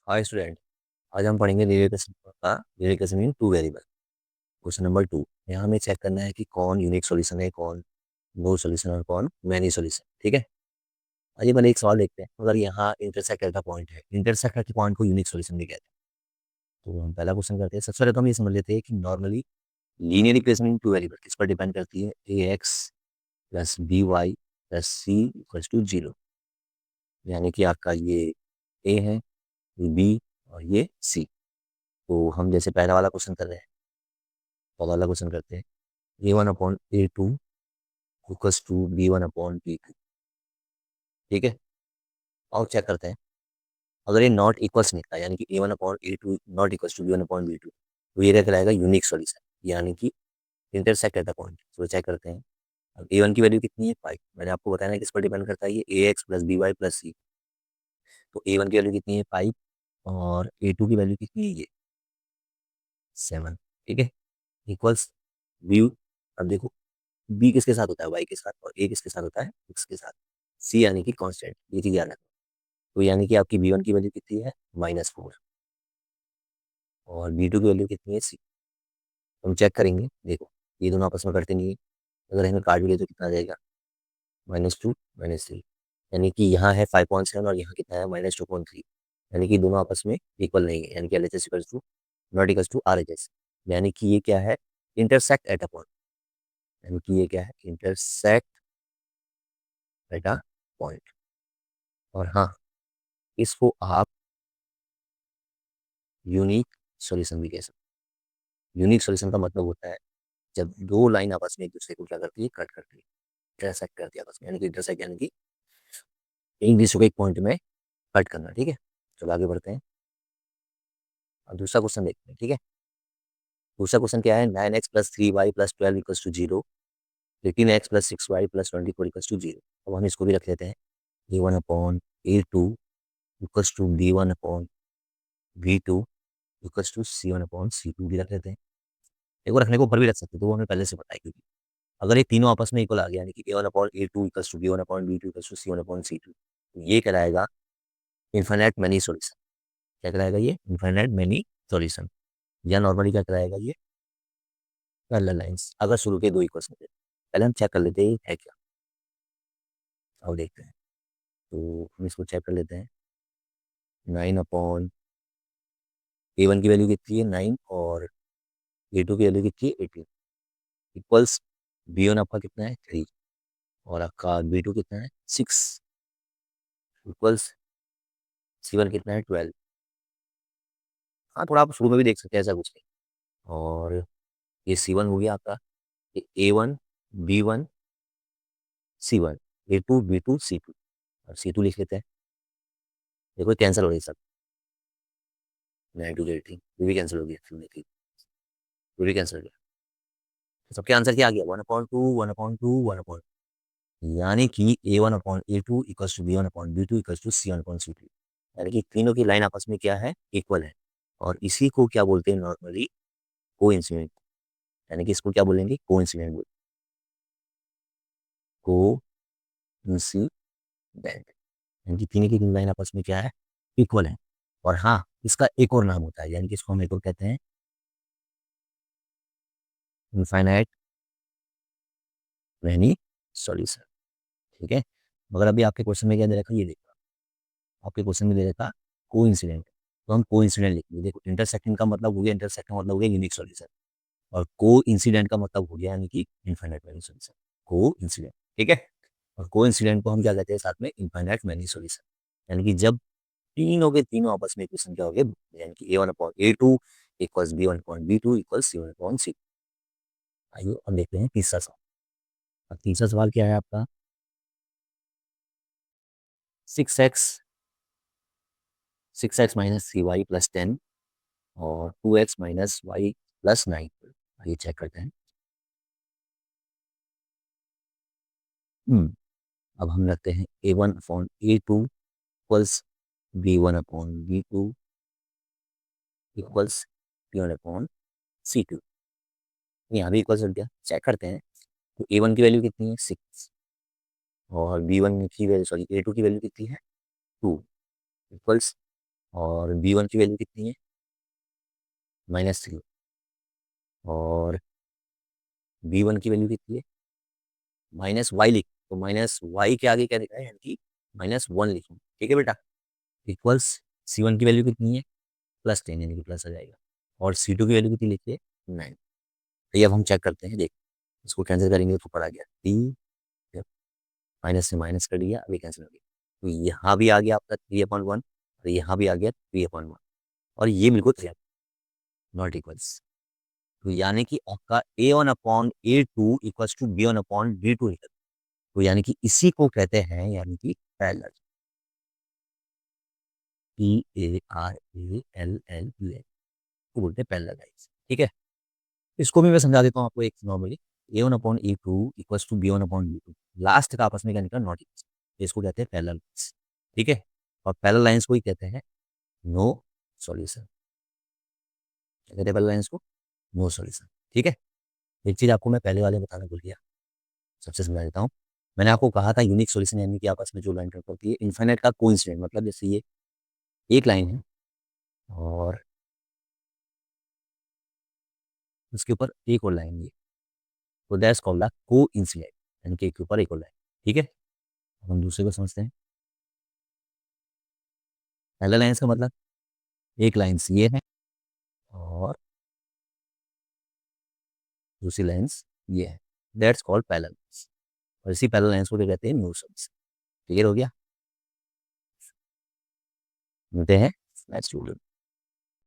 Hi student. आज हम पढ़ेंगे डेरिवेशन इन टू वेरिएबल। Question number 2। यहाँ हमें चेक करना है कि कौन यूनिक सॉल्यूशन है, कौन नो सॉल्यूशन और कौन मैनी सॉल्यूशन। ठीक है। आइए पहले एक सवाल देखते हैं। अगर यहाँ इंटरसेक्ट करता पॉइंट है, इंटरसेक्ट करते पॉइंट को यूनिक सॉल्यूशन भी कहते हैं। तो हम पहला क्वेश्चन करते हैं। सबसे पहले तो हम ये समझ लेते हैं कि normally linear equation in two variable किस पर डिपेंड करती है। A x plus b y plus c equals to 0। यानी कि आपका ये ए है, ये बी और ये सी। तो हम जैसे पहला वाला क्वेश्चन कर रहे हैं, तो वाला क्वेश्चन करते हैं। A1/A2 equals to B1/B2। ठीक है। और चेक करते हैं। अगर ये नॉट इक्वल्स निकला, यानी कि A1/A2 not equals to B1/B2, तो ये कहलाएगा यूनिक सॉल्यूशन, यानी कि इंटरसेक्ट एट द पॉइंट। तो चेक करते हैं। अब A1 की वैल्यू कितनी है, 5। मैंने आपको बताया ना किस पर डिपेंड करता है, ये AX plus BY plus C। तो A1 की वैल्यू कितनी है, 5। और A2 की वैल्यू कितनी है, ये 7। ठीक है। Equals B. अब देखो, बी किसके साथ होता है, वाई के साथ, और ए किसके साथ होता है, एक्स के साथ। सी यानी कि कांस्टेंट, ये चीज याद रखना। तो यानी कि आपकी बी वन की वैल्यू कितनी है, -4। और बी टू की वैल्यू कितनी है, सी। हम चेक करेंगे। देखो, ये दोनों आपस में करते नहीं है। अगर हमें काट भी ले तो कितना आ जाएगा, -2 -3। यानी कि यहाँ है 5.7 और यहाँ कितना है, -2.3। यानी कि दोनों आपस में इक्वल नहीं है, यानी कि L H S equal to not equal to R H S. यानी कि ये क्या है, इंटरसेक्ट एट अ पॉइंट। यानी कि ये क्या है, इंटरसेक्ट एट अ पॉइंट। और हाँ, इसको आप यूनिक सॉल्यूशन भी कह सकते हैं। यूनिक सॉल्यूशन का मतलब होता है जब दो लाइन आपस में एक दूसरे को क्या करती है, कट करती है, इंटरसेक्ट करती है आपस में। यानी कि इंटरसेक्ट यानी कि एक दूसरे को एक पॉइंट में कट करना। ठीक है। चलो आगे बढ़ते हैं। अब दूसरा क्वेश्चन देखते हैं। ठीक है। दूसरा क्वेश्चन क्या है, 9x + 3y + 12 = 0, 18x + 6y + 24 = 0। अब हम इसको भी रख लेते हैं। A1/A2 = B1/B2 = C1/C2 भी रख लेते हैं। एक बार रखने को ऊपर भी रख सकते हैं, तो वो हमें पहले से पता है। क्योंकि अगर ये तीनों आपस में इक्वल आ गया, यानी कि A1/A2 = B1/B2 = C1/C2, तो ये कहलाएगा इन्फाइनाइट मैनी सॉल्यूशन। क्या कहलाएगा ये, इन्फाइनाइट मैनी सॉल्यूशन। या नॉर्मली क्या कहलाएगा ये, पैरेलल लाइंस, अगर शुरू के दो इक्वेशन थे। पहले हम चेक कर लेते हैं ये है क्या। अब देखते हैं। तो हम इसको चेक कर लेते हैं। 9/A1 की वैल्यू कितनी है, 9। और A2 की वैल्यू कितनी है, 18। इक्वल्स B1 आपका कितना है, 3। और आपका B2 कितना है, 6। इक्वल्स C1 कितना है, 12। हाँ, थोड़ा आप शुरू में भी देख सकते हैं, ऐसा कुछ नहीं। और ये C1 हो गया आपका, ये A1 B1 C1, A2 B2 C2। और C2 लिख लेते हैं। देखो कैंसिल हो रही सब, 9 2 18, ये भी कैंसिल हो गया, ये भी कैंसिल हो गया। तो सबके आंसर क्या आ गया, 1/2 1/2 1/2। यानी कि A1/A2 = B1/B2 = C1/C2। यानी कि तीनों की लाइन आपस में क्या है, इक्वल है। और इसी को क्या बोलते हैं नॉर्मली, कोइंसिडेंट। यानी कि इसको क्या बोलेंगे, कोइंसिडेंट बोल, कोइंसिडेंट। यानी कि तीनों की लाइन आपस में क्या है, इक्वल है। और हाँ, इसका एक और नाम होता है, यानी कि इसको हम एक और कहते हैं इनफाइनाइट मैनी सॉल्यूशन। ठीक है। मगर अभी आपके क्वेश्चन में क्या दे रखा है, ये देखो, आपके क्वेश्चन में दे रखा को इंसिडेंट। तो हम को इंसिडेंट लिखेंगे। देखो, इंटरसेक्टिंग का मतलब हो गया, इंटरसेक्ट का मतलब हो गया यूनिक सॉल्यूशन। और को इंसिडेंट का मतलब हो गया, यानी कि इनफाइनाइट मैनी सॉल्यूशन। को इंसिडेंट। ठीक है। और को इंसिडेंट को हम क्या कहते हैं साथ में, इनफाइनाइट मैनी सॉल्यूशन। यानी कि जब तीनों के तीनों आपस में इक्वेशन क्या हो गया, यानी कि A1/A2 = B1/B2 = C1/C। आइए अब देखते हैं तीसरा सवाल। अब तीसरा सवाल क्या है आपका, 6x - 3y + 10 और 2x - y + 9। आइए चेक करते हैं। अब हम रखते हैं A1/A2 = B1/B2 = C1/C2। यहाँ भी इक्वल्स रख दिया। चेक करते हैं। तो A1 की वैल्यू कितनी है, 6। और B1 की वैल्यू, सॉरी, A2 की वैल्यू कितनी है, 2। इक्वल्स और B1 की वैल्यू कितनी है, -3, और B1 की वैल्यू कितनी है, -y लिख, तो -y के आगे क्या लिखा है, यानी कि -1 लिखो, ठीक है बेटा, इक्वल्स C1 की वैल्यू कितनी है, +10, यानी कि प्लस आ जाएगा, और C2 की वैल्यू कितनी लिखी है, 9। तो ये अब हम चेक करते हैं, देख इसको कैंसिल करेंगे तो पड़ा गया टी, माइनस से माइनस कर दिया, अभी कैंसिल हो गया, तो यहाँ भी आ गया आपका 3/1, और यहाँ भी आ गया 3/1, और ये बिल्कुल नॉट इक्वल्स, तो यानी कि आपका A1/A2 इक्वल्स टू B1/B2 निकल, तो यानी कि इसी को कहते हैं, यानी कि पैरेलल, PARALL को बोलते हैं पैरेलल लाइंस, ठीक है। इसको भी मैं समझा देता हूँ आपको एक normally, A1/A2 equals to B1/B2, last का आपस में क्या निकला, नॉट इक्वल्स, इसको कहते हैं पैरेलल लाइंस, ठीक है, और पैरेलल लाइंस को ही कहते हैं नो सॉल्यूशन, कहते हैं पैरेलल लाइंस को नो सॉल्यूशन, ठीक है। एक चीज आपको मैं पहले वाले में बताना भूल गया, सबसे समझा देता हूँ। मैंने आपको कहा था यूनिक सॉल्यूशन यानी कि आपस में जो लाइन कट होती है, इन्फाइनाइट का कोइंसिडेंट, मतलब जैसे ये एक लाइन है और उसके ऊपर एक और लाइन, ये तो दैट्स कॉल्ड द कोइंसिडेंट, यानी कि एक के ऊपर एक और लाइन, ठीक है। अब हम दूसरे को समझते हैं। पहला लाइन का मतलब एक लाइन ये है और दूसरी लाइंस ये है, दैट्स कॉल्ड पैरेलल, और इसी पैरेलल लाइंस को क्या कहते हैं, नो सॉल्यूशन, क्लियर हो गया। मिलते हैं नेक्स्ट वीडियो।